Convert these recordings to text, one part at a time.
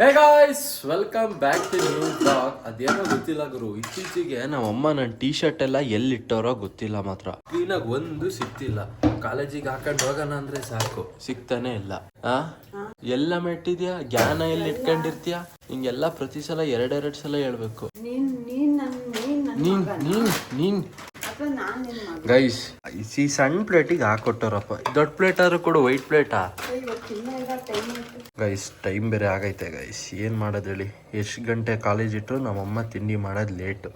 Hey guys, welcome back to new blog. ಅದೇನೋ ಗೊತ್ತಿಲ್ಲ ಗುರು, ಇತ್ತೀಚೆಗೆ ನಮ್ಮಮ್ಮ ನನ್ನ ಟೀ ಶರ್ಟ್ ಎಲ್ಲ ಎಲ್ಲಿಟ್ಟವರೋ ಗೊತ್ತಿಲ್ಲ. ಮಾತ್ರ ಕ್ಲೀನಾಗಿ ಒಂದು ಸಿಕ್ತಿಲ್ಲ. ಕಾಲೇಜಿಗೆ ಹಾಕೊಂಡು ಹೋಗೋಣ ಅಂದ್ರೆ ಸಾಕು, ಸಿಗ್ತಾನೆ ಇಲ್ಲ. ಎಲ್ಲ ಮೆಟ್ಟಿದ್ಯಾ, ಜ್ಞಾನ ಎಲ್ಲಿ ಇಟ್ಕೊಂಡಿರ್ತೀಯ? ಹಿಂಗೆಲ್ಲ ಪ್ರತಿ ಸಲ ಎರಡೆರಡು ಸಲ ಹೇಳ್ಬೇಕು. ನೀನ್ ಗೈಸ್, ಈ ಸಣ್ಣ ಪ್ಲೇಟಿಗೆ ಹಾಕೊಟ್ಟವ್ರಪ್ಪ. ದೊಡ್ಡ ಪ್ಲೇಟ್ ಆದ್ರೂ ಕೂಡ ವೈಟ್ ಪ್ಲೇಟಾ? ಗೈಸ್, ಟೈಮ್ ಬೇರೆ ಆಗೈತೆ ಗೈಸ್. ಏನ್ ಮಾಡೋದು ಹೇಳಿ? ಎಷ್ಟು ಗಂಟೆ ಕಾಲೇಜ್ ಇಟ್ಟರು ನಮ್ಮಮ್ಮ ತಿಂಡಿ ಮಾಡೋದು ಲೇಟು.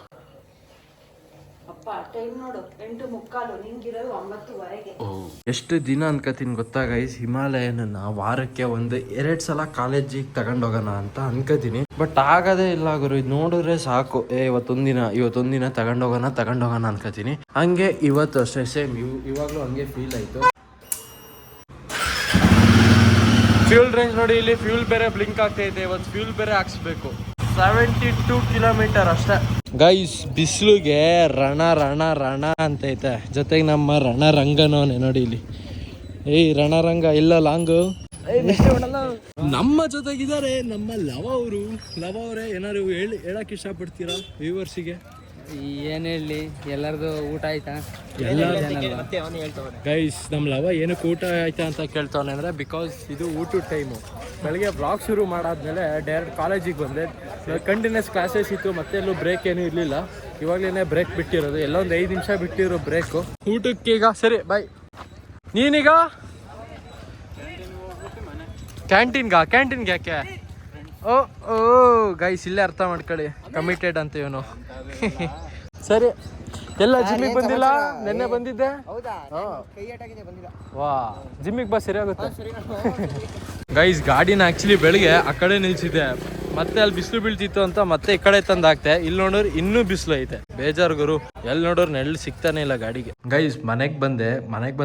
ಎಷ್ಟು ದಿನ ಅನ್ಕೋತೀನಿ ಗೊತ್ತಾ ಗೈಸ್, ಹಿಮಾಲಯನ ವಾರಕ್ಕೆ ಒಂದು 2 ಸಲ ಕಾಲೇಜಿಗೆ ತಗೊಂಡೋಗೋಣ ಅಂತ ಅನ್ಕೋತೀನಿ. ಬಟ್ ಆಗದೇ ಇಲ್ಲ ಗುರು. ಇದು ನೋಡಿದ್ರೆ ಸಾಕು, ಇವತ್ತೊಂದಿನ ತಗೊಂಡೋಗೋಣ ಅನ್ಕೋತೀನಿ. ಹಂಗೆ ಇವತ್ತು ಅಷ್ಟೇ ಸೇಮ್. ಇವಾಗಲೂ ಹಂಗೆ ಫೀಲ್ ಆಯ್ತು. ಫ್ಯೂಲ್ ರೇಂಜ್ ನೋಡಿ, ಇಲ್ಲಿ ಫ್ಯೂಲ್ ಬೇರೆ ಬ್ಲಿಂಕ್ ಆಗ್ತೈತೆ. ಇವತ್ತು ಫ್ಯೂಲ್ ಬೇರೆ ಹಾಕ್ಸ್ಬೇಕು. 72 ಕಿಲೋಮೀಟರ್ ಅಷ್ಟೇ ಗೈಸ್. ಬಿಸಿಲಿಗೆ ರಣ ಅಂತೈತೆ. ಜೊತೆಗೆ ನಮ್ಮ ರಣರಂಗನವನೇ ನೋಡಿ ಇಲ್ಲಿ. ರಣರಂಗ ಇಲ್ಲ ಲಾಂಗು ನಮ್ಮ ಜೊತೆಗಿದ್ದಾರೆ ನಮ್ಮ ಲವ ಅವರೇ. ಏನಾದ್ರು ಹೇಳಕ್ ಇಷ್ಟಪಡ್ತೀರಾ ವ್ಯೂವರ್ಸಿಗೆ? ಏನ್ ಹೇಳಿ, ಎಲ್ಲರದು ಊಟ ಆಯ್ತಾ? ಗೈಸ್, ನಮ್ಮ ಲವ ಏನಕ್ಕೆ ಊಟ ಆಯ್ತಾ ಅಂತ ಕೇಳ್ತಾವನೆ ಅಂದ್ರೆ, ಬಿಕಾಸ್ ಇದು ಊಟದ ಟೈಮು. ಬೆಳಗ್ಗೆ ಬ್ಲಾಗ್ ಶುರು ಮಾಡಾದ್ಮೇಲೆ ಡೈರೆಕ್ಟ್ ಕಾಲೇಜಿಗೆ ಬಂದೆ. ಕಂಟಿನ್ಯೂಸ್ ಕ್ಲಾಸಸ್ ಇತ್ತು, ಮತ್ತೆ ಎಲ್ಲೂ ಬ್ರೇಕ್ ಏನೂ ಇರಲಿಲ್ಲ. ಇವಾಗಲೇ ಬ್ರೇಕ್ ಬಿಟ್ಟಿರೋದು, ಎಲ್ಲ ಒಂದು 5 ನಿಮಿಷ ಬಿಟ್ಟಿರೋ ಬ್ರೇಕು ಊಟಕ್ಕೆ. ಈಗ ಸರಿ ಬಾಯ್. ನೀನೀಗ ಕ್ಯಾಂಟೀನ್ಗೆ ಯಾಕೆ? ಓ ಗೈಸ್, ಇಲ್ಲೇ ಅರ್ಥ ಮಾಡ್ಕೊಳ್ಳಿ, ಕಮಿಟೆಡ್ ಅಂತ ಇವನು. ಸರಿ, ಎಲ್ಲ ಜಿಮ್ಮಿಗೆ ಬಂದಿಲ್ಲ? ನೆನ್ನೆ ಬಂದಿದ್ದೆ. ವಾ, ಜಿಮ್ಮಿಗೆ ಬಾ, ಸರಿ ಆಗುತ್ತೆ. ಗೈಸ್, ಗಾಡಿನ ಆಕ್ಚುಲಿ ಬೆಳಿಗ್ಗೆ ಆ ಕಡೆ ನಿಲ್ಸಿದ್ದೆ, ಮತ್ತೆ ಅಲ್ಲಿ ಬಿಸಿಲು ಬೀಳ್ತಿತ್ತು ಅಂತ ಮತ್ತೆ ಈ ಕಡೆ ತಂದು ಹಾಕ್ತೆ. ಇಲ್ಲಿ ನೋಡೋರು ಇನ್ನೂ ಬಿಸಿಲು ಐತೆ. ಬೇಜಾರು ಗುರು, ಎಲ್ಲಿ ನೋಡೋರು ನೆರಳು ಸಿಗ್ತಾನೆ ಇಲ್ಲ ಗಾಡಿಗೆ. ಗೈಸ್, ಮನೆಗೆ ಬಂದ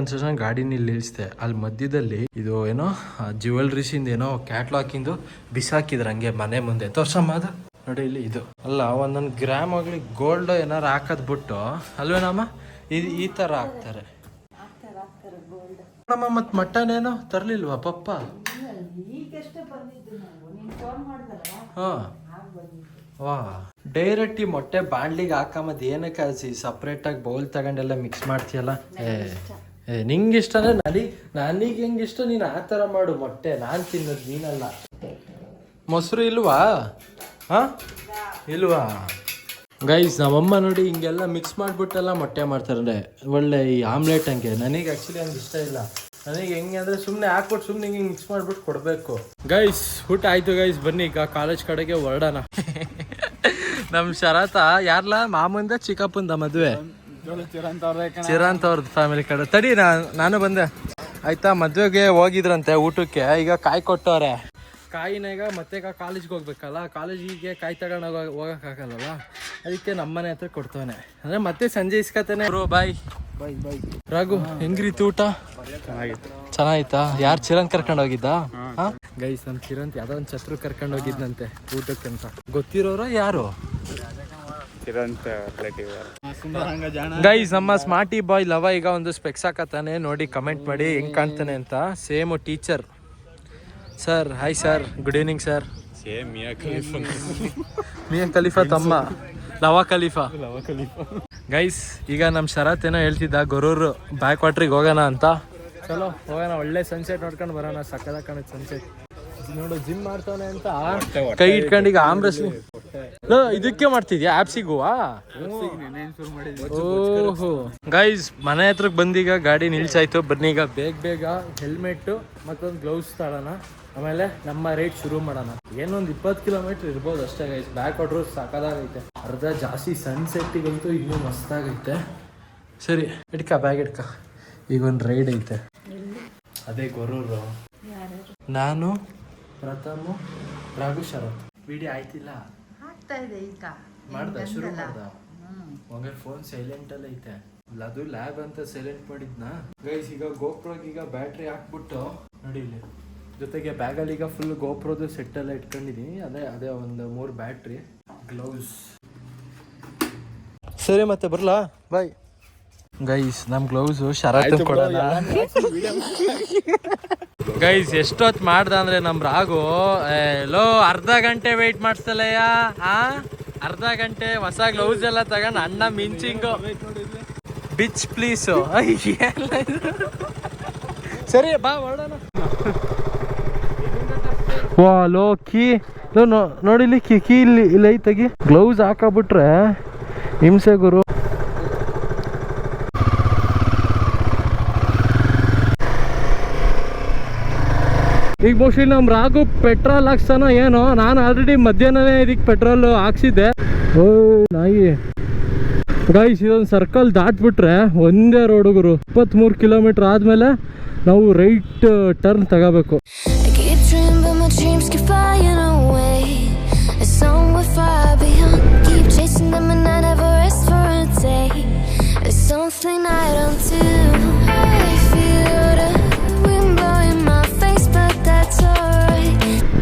ತಕ್ಷಣ ಗಾಡಿನ ಇಲ್ಲಿ ನಿಲ್ಸಿದೆ. ಅಲ್ಲಿ ಮಧ್ಯದಲ್ಲಿ ಇದು ಏನೋ ಜ್ಯುವೆಲ್ರೀಸಿಂದ ಏನೋ ಕ್ಯಾಟ್ಲಾಕಿಂದು ಬಿಸಾಕಿದ್ರ ಹಂಗೆ ಮನೆ ಮುಂದೆ. ತೋರ್ಸಮ್ಮ ಅದು ನೋಡಿ ಇಲ್ಲಿ. ಇದು ಅಲ್ಲ, ಒಂದೊಂದು ಗ್ರಾಮ್ ಆಗ್ಲಿ ಗೋಲ್ಡ್ ಏನಾರು ಹಾಕದ್ ಬಿಟ್ಟು ಅಲ್ವೇನಮ್ಮ ಈ ತರ ಹಾಕ್ತಾರೆ ನಮ್ಮ. ಮತ್ ಮಟನ್ ಏನೋ ತರ್ಲಿಲ್ವಾ ಪಪ್ಪ? ವಾ, ಡೈರೆಕ್ಟ್ ಈ ಮೊಟ್ಟೆ ಬಾಣ್ಲಿಗೆ ಹಾಕಮದ್ ಏನಕ್ಕೆ? ಸಪ್ರೇಟ್ ಆಗಿ ಬೌಲ್ ತಗೊಂಡೆಲ್ಲ ಮಿಕ್ಸ್ ಮಾಡ್ತೀಯಲ್ಲ. ನಿಂಗೆ ಇಷ್ಟ ಅಂದ್ರೆ ನನಗೆ ಹೆಂಗಿಷ್ಟ ನೀನು ಆ ಥರ ಮಾಡು. ಮೊಟ್ಟೆ ನಾನು ತಿನ್ನೋದು, ನೀನಲ್ಲ. ಮೊಸರು ಇಲ್ವಾ? ಇಲ್ವಾ ಗೈಸ್? ನಮ್ಮಮ್ಮ ನೋಡಿ ಹಿಂಗೆಲ್ಲ ಮಿಕ್ಸ್ ಮಾಡ್ಬಿಟ್ಟೆಲ್ಲ ಮೊಟ್ಟೆ ಮಾಡ್ತಾರೆ. ಒಳ್ಳೆ ಈ ಆಮ್ಲೆಟ್ ಹಂಗೆ. ನನಗೆ ಆ್ಯಕ್ಚುಲಿ ಹಂಗೆ ಇಷ್ಟ ಇಲ್ಲ. ನನಗೆ ಹೆಂಗೆ ಅಂದರೆ ಸುಮ್ಮನೆ ಹಾಕ್ಬಿಟ್ಟು ಸುಮ್ಮನೆ ಹಿಂಗೆ ಮಿಕ್ಸ್ ಮಾಡ್ಬಿಟ್ಟು ಕೊಡಬೇಕು. ಗೈಸ್, ಊಟ ಆಯಿತು ಗೈಸ್. ಬನ್ನಿ ಈಗ ಕಾಲೇಜ್ ಕಡೆಗೆ ಹೊರಡೋಣ. ನಮ್ಮ ಶರತ ಯಾರ್ಲ ಮಾಮಂದ ಚಿಕ್ಕಪ್ಪಂದ ಮದುವೆ, ಚಿರಂತ ಅವ್ರದ್ದು ಫ್ಯಾಮಿಲಿ ಕಡೆ. ತಡಿ, ನಾನು ಬಂದೆ ಆಯ್ತಾ. ಮದುವೆಗೆ ಹೋಗಿದ್ರಂತೆ ಊಟಕ್ಕೆ. ಈಗ ಕಾಯಿ ಕೊಟ್ಟವ್ರೆ. ಕಾಯಿನಾಗ ಮತ್ತೆ ಕಾಲೇಜ್ಗೆ ಹೋಗ್ಬೇಕಲ್ಲ, ಕಾಲೇಜಿಗೆ ಕಾಯಿ ತಗೊಂಡು ಹೋಗೋಕ್ಕಾಗಲ್ಲ. ಅದಕ್ಕೆ ನಮ್ಮನೆ ಹತ್ರ ಕೊಡ್ತವನೆ. ಅಂದರೆ ಮತ್ತೆ ಸಂಜೆ ಇಸ್ಕತಾನೆ. ಬಾಯ್ ಬಾಯ್ ಬಾಯ್. ರಾಘು, ಹೆಂಗ್ರಿತ್ತು ಊಟ? ಚೆನ್ನಾಗಿತ್ತಾ? ಯಾರು ಚಿರಂತ್ ಕರ್ಕೊಂಡು ಹೋಗಿದ್ದ? ಗೈಸ್, ನಮ್ಮ ಚಿರಂತ್ ಯಾವ್ದೋ ಒಂದು ಛತ್ರು ಕರ್ಕೊಂಡು ಹೋಗಿದ್ನಂತೆ ಊಟಕ್ಕೆ ಅಂತ. ಗೊತ್ತಿರೋರ ಯಾರು? ಗೈಸ್, ನಮ್ಮ ಸ್ಮಾರ್ಟಿ ಬಾಯ್ ಲವ ಈಗ ಒಂದು ಸ್ಪೆಕ್ಸ್ ಹಾಕತಾನೆ. ನೋಡಿ ಕಮೆಂಟ್ ಮಾಡಿ ಹೆಂಗ್ ಕಾಣ್ತಾನೆ ಅಂತ. Same teacher. Sir, hi sir, good evening sir. Miya Khalifa ತಮ್ಮ ಲವ ಖಲೀಫಾ. ಗೈಸ್, ಈಗ ನಮ್ಮ ಶರತ್ ಏನೋ ಹೇಳ್ತಿದ್ದ, ಗೊರೂರು ಬ್ಯಾಕ್ ವಾಟ್ರಿಗೆ ಹೋಗೋಣ ಅಂತ. ಚಲೋ ಹೋಗೋಣ, ಒಳ್ಳೆ ಸನ್ಸೆಟ್ ನೋಡ್ಕೊಂಡು ಬರೋಣ. ಸಕ್ಕದ ಕಾಣುತ್ತೆ ಸನ್ಸೆಟ್. ನೋಡು, ಜಿಮ್ ಮಾಡ್ತಾನೆ ಅಂತ ಕೈ ಇಟ್ಕೊಂಡು ಈಗ ಆಮ್ರೆಸ್ ಇದಕ್ಕೆ ಮಾಡ್ತಿದ್ಯಾ? ಆಪ್ಸಿಗುವಾ? ಓಹೋ ಗೈಸ್, ಮನೆ ಹತ್ರಕ್ಕೆ ಬಂದೀಗ ಗಾಡಿ ನಿಲ್ಸಾಯ್ತು. ಬನ್ನಿ ಈಗ ಬೇಗ ಹೆಲ್ಮೆಟ್ ಮತ್ತೊಂದು ಗ್ಲೌಸ್ ತಗೋಣ. ಆಮೇಲೆ ನಮ್ಮ ರೈಡ್ ಶುರು ಮಾಡೋಣ. ಏನೊಂದು 20 ಕಿಲೋಮೀಟರ್ ಇರ್ಬೋದು ಅಷ್ಟೇ ಗೈಸ್. Back water ಸಾಕಾಗೈತೆ. ಅರ್ಧ ಜಾಸ್ತಿ ಸನ್ಸೆಟ್ಟಿಗಂತೂ ಇನ್ನೂ ಮಸ್ತಾಗೈತೆ. ಸರಿ, ಬ್ಯಾಗ್ ಇಡ್ಕ. ಈಗ ಒಂದು ರೈಡ್ ಐತೆ, ಅದೇ ಗೊರೂರು. ನಾನು, ಪ್ರಥಮ, ರಾಘು, ಶರತ್. ವಿಡಿಯೋ ಆಯ್ತಿಲ್ಲ, ಮಾಡ್ದ ಶುರು ಮಾಡ್ದ. ಹಂಗೆ ಫೋನ್ ಸೈಲೆಂಟ್ ಅಲ್ಲ ಐತೆ. ಅದು ಲ್ಯಾಬ್ ಅಂತ ಸೈಲೆಂಟ್ ಮಾಡಿದ್ನ ಗೈಸ್. ಈಗ ಗೋಪ್ರೋಗೆ ಈಗ ಬ್ಯಾಟ್ರಿ ಹಾಕ್ಬಿಟ್ಟು ನೋಡಿ ಇಲ್ಲಿ ಜೊತೆಗೆ ಬ್ಯಾಗಲ್ಲಿ ಈಗ ಫುಲ್ ಗೋಪ್ರೋದು ಸೆಟ್ ಎಲ್ಲ ಇಟ್ಕೊಂಡಿದೀನಿ. ಅದೇ ಒಂದು 3 ಬ್ಯಾಟ್ರಿ, ಗ್ಲೌಸ್. ಸರಿ, ಮತ್ತೆ ಬರ್ಲಾ? Bye guys. ನಮ್ಮ ಗ್ಲೌಸು ಶರತ್ ಕೊಡೋಣ. ಗೈಸ್ ಎಷ್ಟೊತ್ತು ಮಾಡ್ದ ಅಂದ್ರೆ ನಮ್ ರಾಗು ಲೋ ಅರ್ಧ ಗಂಟೆ ವೆಯ್ಟ್ ಮಾಡಿಸ್ತಲಯ್ಯ ಅರ್ಧ ಗಂಟೆ ಹೊಸ ಗ್ಲೌಸ್ ಎಲ್ಲ ತಗೊಂಡು ಅಣ್ಣ ಮಿಂಚಿಂಗು ಬಿಚ್ ಪ್ಲೀಸು ಸರಿ ಬಾ ಹೊರಡೋಣ. ವಾ ಲೋ ಕೀ ನೋಡಿಲಿ ಕೀ ಇಲ್ಲಿ ಐತಗಿ ಗ್ಲೌಸ್ ಹಾಕಬಿಟ್ರೆ ಹಿಂಸೆ ಗುರು. ಈಗ ಮೋಸ್ಟ್ಲಿ ನಮ್ ರಾಗು ಪೆಟ್ರೋಲ್ ಹಾಕ್ಸಾನೋ ಏನೋ, ನಾನು ಆಲ್ರೆಡಿ ಮಧ್ಯಾಹ್ನನೇ ಇದಕ್ಕೆ ಪೆಟ್ರೋಲ್ ಹಾಕ್ಸಿದ್ದೆ. ಓ ನಾಯಿ ಗೈಸ್, ಇದೊಂದು ಸರ್ಕಲ್ ದಾಟ್ಬಿಟ್ರೆ ಒಂದೇ ರೋಡ್ ಗುರು. 23 ಕಿಲೋಮೀಟರ್ ಆದ್ಮೇಲೆ ನಾವು ರೈಟ್ ಟರ್ನ್ ತಗೋಬೇಕು.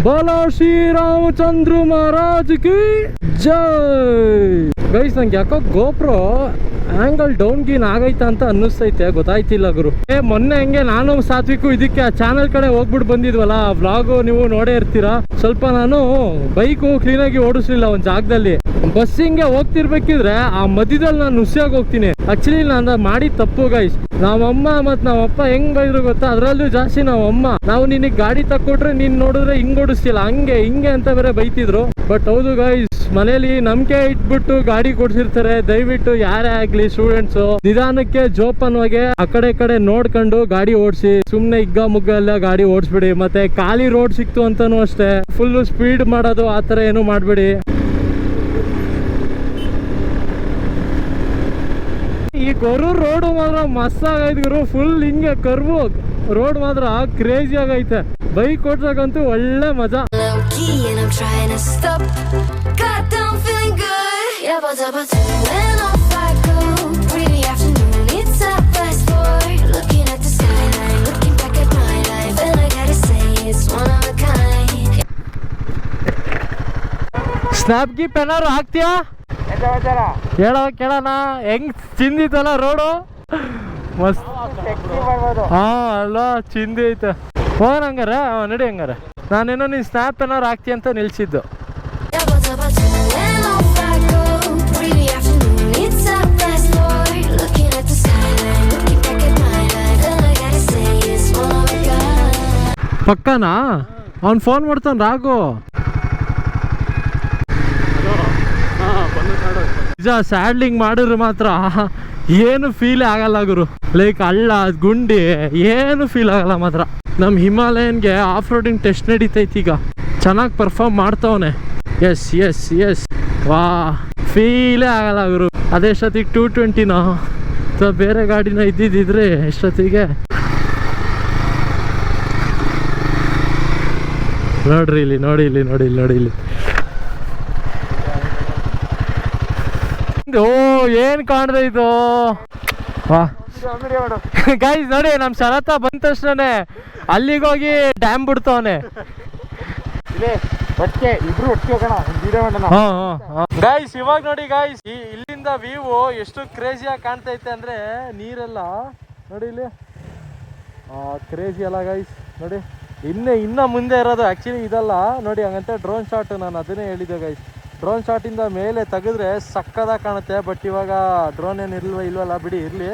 बोलो श्री रामचंद्र महाराज की जय. ಗೈಸ್ ನಂಗೆ ಯಾಕೋ ಗೋಪ್ರೋ ಆಂಗಲ್ ಡೌನ್ ಗೀನ್ ಆಗೈತ ಅಂತ ಅನ್ನಿಸ್ತೈತೆ, ಗೊತ್ತಾಯ್ತಿಲ್ಲ ಗುರು. ಮೊನ್ನೆ ಹಂಗೆ ನಾನು ಸಾತ್ವಿಕು ಇದಕ್ಕೆ ಆ ಚಾನಲ್ ಕಡೆ ಹೋಗ್ಬಿಟ್ಟು ಬಂದಿದ್ವಲ್ಲ, ವ್ಲಾಗು ನೀವು ನೋಡೇ ಇರ್ತೀರಾ. ಸ್ವಲ್ಪ ನಾನು ಬೈಕು ಕ್ಲೀನಾಗಿ ಓಡಿಸ್ಲಿಲ್ಲ ಒಂದ್ ಜಾಗದಲ್ಲಿ. ಬಸ್ಸಿಂಗೆ ಹೋಗ್ತಿರ್ಬೇಕಿದ್ರೆ ಆ ಮಧ್ಯದಲ್ಲಿ ನಾನು ನುಸ್ಸಿಯಾಗಿ ಹೋಗ್ತೀನಿ. ಆಕ್ಚುಲಿ ನಾನು ಮಾಡಿದ ತಪ್ಪು ಗೈಸ್. ನಮ್ಮಮ್ಮ ಮತ್ ನಮ್ಮಪ್ಪ ಹೆಂಗ್ ಬೈದ್ರು ಗೊತ್ತಾ, ಅದ್ರಲ್ಲೂ ಜಾಸ್ತಿ ನಮ್ಮಮ್ಮ, ನಾವು ನಿನಗೆ ಗಾಡಿ ತಕ್ಕೊಟ್ರೆ ನೀನ್ ನೋಡಿದ್ರೆ ಹಿಂಗ್ ಓಡಿಸ್ತಿಲ್ಲ, ಹಂಗೆ ಹಿಂಗೆ ಅಂತ ಬೇರೆ ಬೈತಿದ್ರು. ಬಟ್ ಹೌದು ಗೈಸ್, ಮನೇಲಿ ನಂಬಿಕೆ ಇಟ್ಬಿಟ್ಟು ಗಾಡಿ ಕೊಡ್ಸಿರ್ತಾರೆ. ದಯವಿಟ್ಟು ಯಾರೇ ಆಗ್ಲಿ ಸ್ಟೂಡೆಂಟ್ಸ್ ನಿಧಾನಕ್ಕೆ ಜೋಪಾನವಾಗಿ ಆ ಕಡೆ ಕಡೆ ನೋಡ್ಕೊಂಡು ಗಾಡಿ ಓಡಿಸಿ. ಸುಮ್ನೆ ಹಿಗ್ಗ ಮುಗ್ಗ ಎಲ್ಲ ಗಾಡಿ ಓಡಿಸ್ಬಿಡಿ. ಮತ್ತೆ ಖಾಲಿ ರೋಡ್ ಸಿಕ್ತು ಅಂತಾನು ಅಷ್ಟೇ ಫುಲ್ ಸ್ಪೀಡ್ ಮಾಡೋದು ಆತರ ಏನು ಮಾಡ್ಬೇಡಿ. ಈ ಗೊರೂರ್ ರೋಡ್ ಮಾತ್ರ ಮಸ್ತ್ ಆಗೈತೆ ಗುರು. ಫುಲ್ ಹಿಂಗೆ ಕರ್ವು ರೋಡ್ ಮಾತ್ರ ಕ್ರೇಜಿ ಆಗೈತೆ. ಬೈಕ್ ಓಡ್ಸಕ್ಕಂತೂ ಒಳ್ಳೆ ಮಜಾ. ಸ್ನ್ಯಾಪ್ ಗಿಪ್ ಏನಾರು ಹಾಕ್ತೀಯಾ ಹೇಳೋ ಕೇಳೋಣ. ಹೆಂಗ್ ಚಿಂದಿತ್ತಲ್ಲ ರೋಡು, ಮಸ್ತ್. ಹಾ ಅಲ್ಲ ಚಿಂದಿ ಐತೆ. ಹೋಗೋಣ ಹಂಗಾರ, ನಡಿ ಹಂಗಾರ. ನಾನೇನೋ ನೀನ್ ಸ್ನ್ಯಾಪ್ ಏನಾರು ಹಾಕ್ತಿ ಅಂತ ನಿಲ್ಸಿದ್ದು. ಪಕ್ಕನಾ ಅವ್ನು ಫೋನ್ ಮಾಡ್ತಾನ ರಾಗು. ನಿಜ ಸ್ಯಾಡ್ಲಿಂಗ್ ಮಾಡಿದ್ರೆ ಮಾತ್ರ ಏನು ಫೀಲ್ ಆಗಲ್ಲ ಗುರು. ಲೈಕ್ ಹಳ್ಳ ಗುಂಡಿ ಏನು ಫೀಲ್ ಆಗಲ್ಲ ಮಾತ್ರ. ನಮ್ಮ ಹಿಮಾಲಯನ್ಗೆ ಆಫ್ ರೋಡಿಂಗ್ ಟೆಸ್ಟ್ ನಡೀತೈತಿ ಈಗ. ಚೆನ್ನಾಗಿ ಪರ್ಫಾರ್ಮ್ ಮಾಡ್ತವನೆ. ಎಸ್ ಎಸ್ ಎಸ್ ವಾ ಫೀಲೇ ಆಗಲ್ಲ ಗುರು. ಅದೆಷ್ಟೊತ್ತಿಗೆ 220ನೋ ಅಥವಾ ಬೇರೆ ಗಾಡಿನ ಇದ್ದಿದ್ದಿದ್ರೆ ಎಷ್ಟೊತ್ತಿಗೆ. ನೋಡ್ರಿ ಇಲ್ಲಿ, ನೋಡಿ ಇಲ್ಲಿ, ನೋಡಿ ಇಲ್ಲಿ, ನೋಡಿ ಇಲ್ಲಿ. ಓ ಏನ್ ಕಾಣ್ದೆ ಇದು. ವಾ ಗೈಸ್ ನೋಡಿ, ನಮ್ ಶರತ್ತ ಬಂದ ತಕ್ಷಣನೇ ಅಲ್ಲಿಗೆ ಹೋಗಿ ಡ್ಯಾಮ್ ಬಿಡ್ತವನೆ. ಗೈಸ್ ಇವಾಗ ನೋಡಿ ಗೈಸ್, ಇಲ್ಲಿಂದ ವ್ಯೂ ಎಷ್ಟು ಕ್ರೇಜಿಯಾಗಿ ಕಾಣ್ತೈತೆ ಅಂದ್ರೆ ನೀರೆಲ್ಲ ನೋಡಿ ಇಲ್ಲಿ. ಕ್ರೇಜಿ ಅಲ್ಲ ಗೈಸ್ ನೋಡಿ. ಇನ್ನ ಮುಂದೆ ಇರೋದು ಆಕ್ಚುಲಿ ಇದಲ್ಲ ನೋಡಿ. ಹಂಗಂತ ಡ್ರೋನ್ ಶಾಟ್, ನಾನು ಅದನ್ನೇ ಹೇಳಿದ್ದೆ ಗೈಸ್. ಡ್ರೋನ್ ಶಾಟಿಂದ ಮೇಲೆ ತೆಗೆದ್ರೆ ಸಕ್ಕದಾಗಿ ಕಾಣುತ್ತೆ. ಬಟ್ ಇವಾಗ ಡ್ರೋನ್ ಏನು ಇಲ್ವಲ್ಲ ಬಿಡಿ, ಇರಲಿ.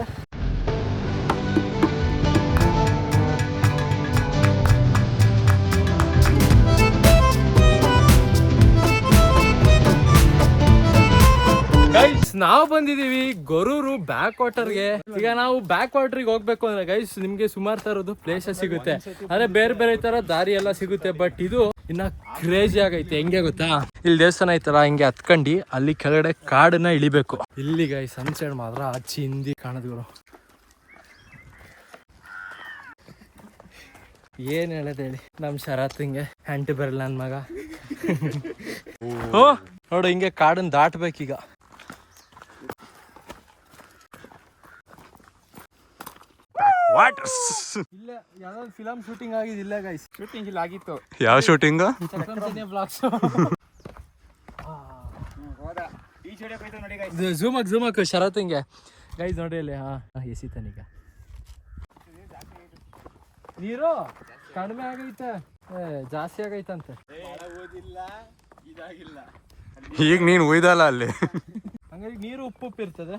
ಗೈಸ್ ನಾವು ಬಂದಿದೀವಿ ಗೊರೂರು ಬ್ಯಾಕ್ ವಾಟರ್ಗೆ. ಈಗ ನಾವು ಬ್ಯಾಕ್ ವಾಟರ್ಗೆ ಹೋಗ್ಬೇಕು ಅಂದ್ರೆ ಗೈಸ್ ನಿಮ್ಗೆ ಸುಮಾರು ತರದ್ದು ಪ್ಲೇಸಸ್ ಸಿಗುತ್ತೆ, ಅಂದ್ರೆ ಬೇರೆ ಬೇರೆ ತರ ದಾರಿ ಎಲ್ಲ ಸಿಗುತ್ತೆ. ಬಟ್ ಇದು ಇನ್ನ ಕ್ರೇಜಿ ಆಗೈತೆ. ಹೆಂಗೆ ಗೊತ್ತಾ, ಇಲ್ಲಿ ದೇವಸ್ಥಾನ ಐತಲ್ಲ, ಹಿಂಗೆ ಹತ್ಕೊಂಡಿ ಅಲ್ಲಿ ಕೆಳಗಡೆ ಕಾಡನ್ನ ಇಳಿಬೇಕು. ಇಲ್ಲಿ ಗೈಸ್ ಸನ್ಸೆಟ್ ಮಾತ್ರ ಚಿಂದಿ ಕಾಣದ್ಗಳು. ಏನ್ ಹೇಳದ್ ಹೇಳಿ, ನಮ್ ಶರತ್ ಹಿಂಗೆ ಹ್ಯಾಂಟಿ ಬರಲ್ಲ ನನ್ ಮಗ. ಓ ನೋಡು, ಹಿಂಗೆ ಕಾಡನ್ನ ದಾಟ್ಬೇಕೀಗ. ಇಲ್ಲ ಯಾವ್ದಾದ್ರು ಫಿಲಂ ಶೂಟಿಂಗ್ ಆಗಿದಿಲ್ಲ ಗೈಸ್. ಶೂಟಿಂಗ್ ಇಲ್ಲಿ ಆಗಿತ್ತು. ಯಾವ ಶೂಟಿಂಗ್? ಝೂಮ್ ಹಾಕು ಶರತ್ ಹಿಂಗೆ ಗೈಸ್ ನೋಡಿ ಅಲ್ಲಿ. ಹಾ ಎಸಿತಾನೀಗ ನೀರು ಕಡಿಮೆ ಆಗೈತೆ ಜಾಸ್ತಿ ಆಗೈತಂತೆ. ಈಗ ನೀನು ಒಯ್ದಲ್ಲ ಅಲ್ಲಿ. ಹಂಗಾಗಿ ನೀರು ಉಪ್ಪು ಇರ್ತದೆ.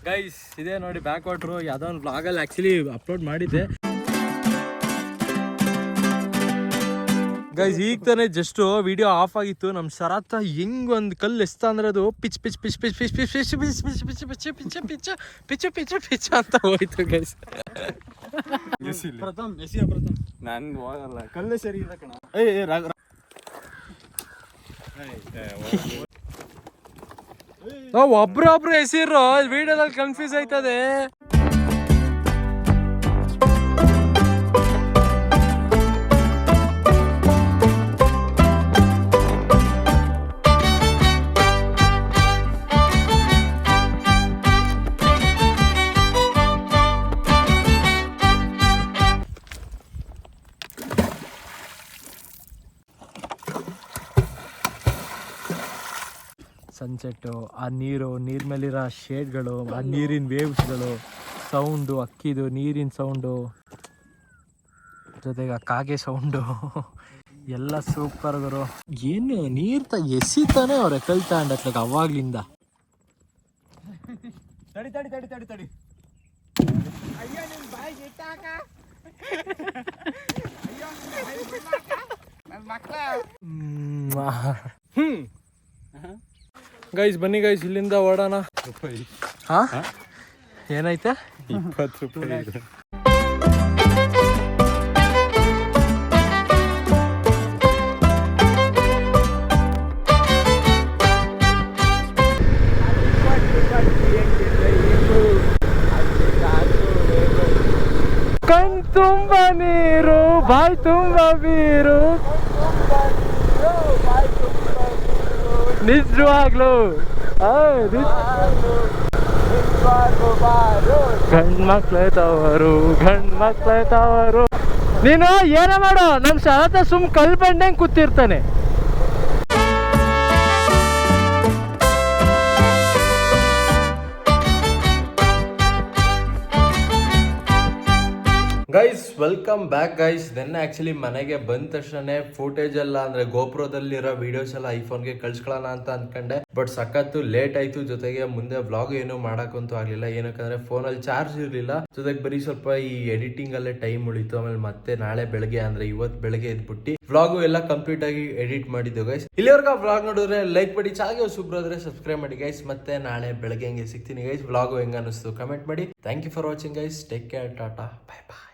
ಗೈಸ್ ಇದೇ ನೋಡಿ ಬ್ಯಾಕ್ ವಾಟ್ರು. ಯಾವುದೋ ಒಂದು ಬ್ಲಾಗಲ್ಲಿ ಆ್ಯಕ್ಚುಲಿ ಅಪ್ಲೋಡ್ ಮಾಡಿದ್ದೆ. ಗೈಸ್ ಈಗ ತಾನೇ ಜಸ್ಟ್ ವಿಡಿಯೋ ಆಫ್ ಆಗಿತ್ತು. ನಮ್ಮ ಶರತ್ತ ಹೆಂಗ್ ಒಂದು ಕಲ್ಲು ಎಸ್ತ ಅಂದ್ರೆ ಅದು pitch pitch pitch pitch pitch pitch pitch pitch pitch pitch pitch pitch pitch pitch pitch pitch ಅಂತ ಹೋಯ್ತು ಗೈಸ್. ಪ್ರಥಮ್ ನಾನು ಹೋಗಲ್ಲ, ಕಲ್ಲೇ ಸರಿ ಇಲ್ಲ ಕಣ. ಒಬ್ರೊಬ್ರು ಹೆಸರು ವಿಡಿಯೋದಲ್ಲಿ ಕನ್ಫ್ಯೂಸ್ ಆಯ್ತದೆ. ಸನ್ಸೆಟ್ಟು, ಆ ನೀರ್ ಮೇಲಿರೋ ಶೇಡ್ಗಳು, ಆ ನೀರಿನ ವೇವ್ಸ್ಗಳು, ಸೌಂಡು, ಅಕ್ಕಿದು ನೀರಿನ ಸೌಂಡು, ಜೊತೆಗೆ ಆ ಕಾಗೆ ಸೌಂಡು ಎಲ್ಲ ಸೂಪರ್ ಗುರು. ಏನು ನೀರ್ ಎಸಿತಾನೆ ಅವ್ರೆ ಕಲ್ತಾ ಅಂಡತ್ಲಾಗ ಅವಾಗ್ಲಿಂದ. ತಡಿ ಗೈಸ್ ಬನ್ನಿ ಗೈಸ್ ಇಲ್ಲಿಂದ ಓಡೋಣ. ಹಾ ಏನೈತೆ? 20 ರೂಪಾಯಿ. ಕಣ್ ತುಂಬ ನೀರು, ಬಾಯ್ ತುಂಬ ಬೀರು, ನಿಜವಾಗ್ಲು ಗಂಡ್ಮಕ್ಳು ತವರು. ನೀನು ಏನ ಮಾಡೋ, ನಮ್ ಶರತ ಸುಮ್ ಕಲ್ ಬಂದಂಗ್ ಕೂತಿರ್ತಾನೆ. Guys welcome back guys. ನೆನ್ನೆ ಆ್ಯಕ್ಚುಲಿ ಮನೆಗೆ ಬಂದ ತಕ್ಷಣ ಫುಟೇಜ್ ಎಲ್ಲ ಅಂದ್ರೆ ಗೋಪ್ರೋದಲ್ಲಿರೋ ವಿಡಿಯೋಸ್ ಎಲ್ಲ ಐಫೋನ್ಗೆ ಕಳ್ಸ್ಕೊಳ್ಳೋಣ ಅಂತ ಅನ್ಕೊಂಡೆ. ಬಟ್ ಸಖತ್ತು ಲೇಟ್ ಆಯ್ತು. ಜೊತೆಗೆ ಮುಂದೆ ವ್ಲಾಗ್ ಏನು ಮಾಡಕ್ಕಂತೂ ಆಗ್ಲಿಲ್ಲ. ಏನಕ್ಕಂದ್ರೆ ಫೋನಲ್ಲಿ ಚಾರ್ಜ್ ಇರ್ಲಿಲ್ಲ. ಜೊತೆಗೆ ಬರೀ ಸ್ವಲ್ಪ ಈ ಎಡಿಟಿಂಗ್ ಅಲ್ಲೇ ಟೈಮ್ ಉಳಿತು. ಆಮೇಲೆ ಮತ್ತೆ ನಾಳೆ ಬೆಳಗ್ಗೆ ಅಂದ್ರೆ ಇವತ್ತು ಬೆಳಗ್ಗೆ ಎದ್ಬಿಟ್ಟು ವ್ಲಾಗು ಎಲ್ಲ ಕಂಪ್ಲೀಟ್ ಆಗಿ ಎಡಿಟ್ ಮಾಡಿದ್ದು ಗೈಸ್. ಇಲ್ಲಿವರೆಗೂ ವ್ಲಾಗ್ ನೋಡಿದ್ರೆ ಲೈಕ್ ಮಾಡಿ, ಚಾನಲ್ಗೆ ಹೊಸಬ್ರು ಆದ್ರೆ ಸಬ್ಸ್ಕ್ರೈಬ್ ಮಾಡಿ ಗೈಸ್. ಮತ್ತೆ ನಾಳೆ ಬೆಳಗ್ಗೆ ಹಂಗೆ ಸಿಗ್ತೀನಿ ಗೈಸ್. ವ್ಲಾಗು ಹೆಂಗ ಅನಿಸ್ತು ಕಮೆಂಟ್ ಮಾಡಿ. Thank you for watching guys. Take care, tata, bye bye.